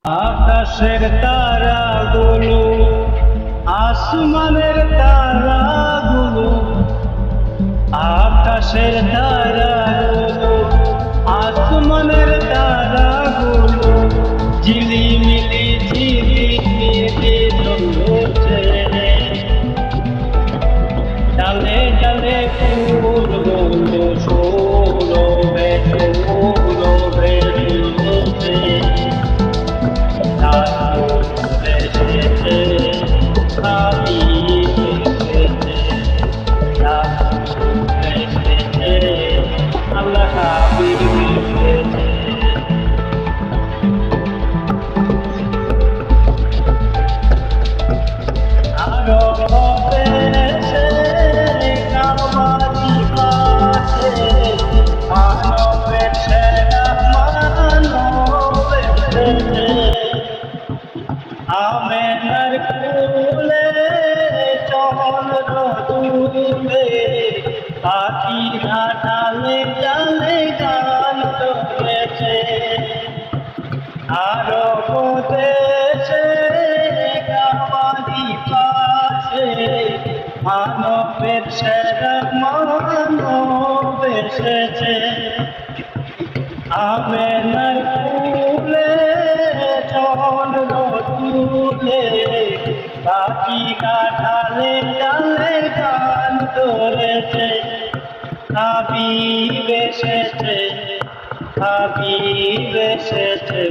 আকাশের তারাগুলো, আসমানের তারাগুলো, আকাশের তারাগুলো, আসমানের তারাগুলো, ঝিলিমিলি ঝিলিমিলি জ্বলছে। ডালে ডালে ফুলগুলো সৌরভে সৌরভে ঝুলছে। আল্লাহ হাবিব এসেছে। আরো এসে কাবাদি পাশে মানবের সেরা মানব এসেছে। আমেনার কুলে চন্দ্র দুলে পাখিরা ডালে ডালে গান ধরেছে। আরো দেশে গাবাদি পাশে মানবের সেরা মানব এসেছে। আমেনার কুলে চন্দ্র তুলে পাখিরা ঢালে ঢালে গান ধরেছে। হাবিব এসেছে, হাবিব এসেছে,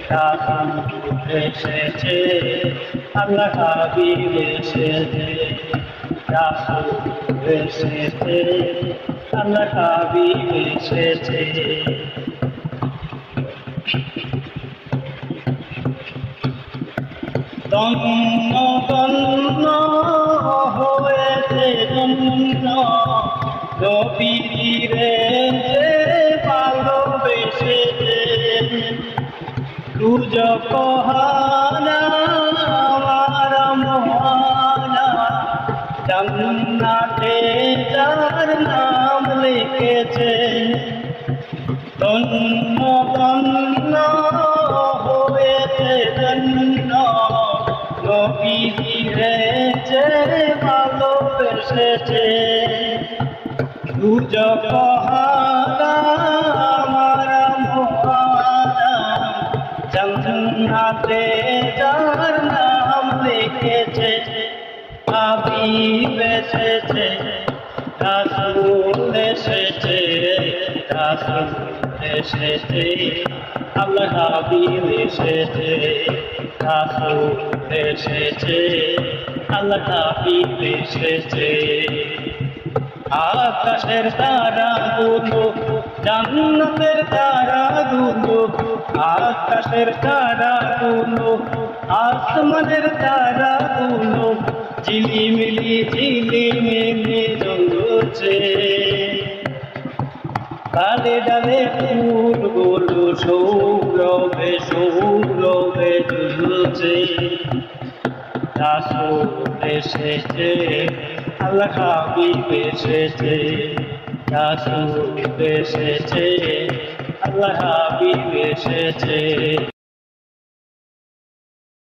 হাবিব এসেছে, আল্লাহ হাবিব এসেছে। রাসূল এসেছে, আল্লাহ হাবিব এসেছে। ধন্য ধন্য হয়েছে ধন্য নবীরে যে ভালোবেসেছে। দুর্যোগ হানা আমার মহানা জান্নাতে যার নাম লিখেছে। ধন্য ধন্য হয়েছে ধন্য নবীরে যে ভালোবেসেছে। দুর্যোগ হানা আমার মহানা জান্নাতে যার নাম লিখেছে। হাবিব এসেছে, রাসূল এসেছে, রাসূল এসেছে, আল্লাহ হাবিব এসেছে। রাসূল এসেছে, আল্লাহ হাবিব এসেছে। আকাশের তারাগুলো, জান্নাতের তারাগুলো, আকাশের তারাগুলো, আসমানের তারাগুলো, ঝিলিমিলি ঝিলিমিলি জ্বলছে। ডালে ডালে ফুলগুলো সৌরভে সৌরভে ঝুলছে। রাসূল এসেছে, আল্লাহ হাবিব এসেছে। রাসূল এসেছে, আল্লাহ হাবিব এসেছে।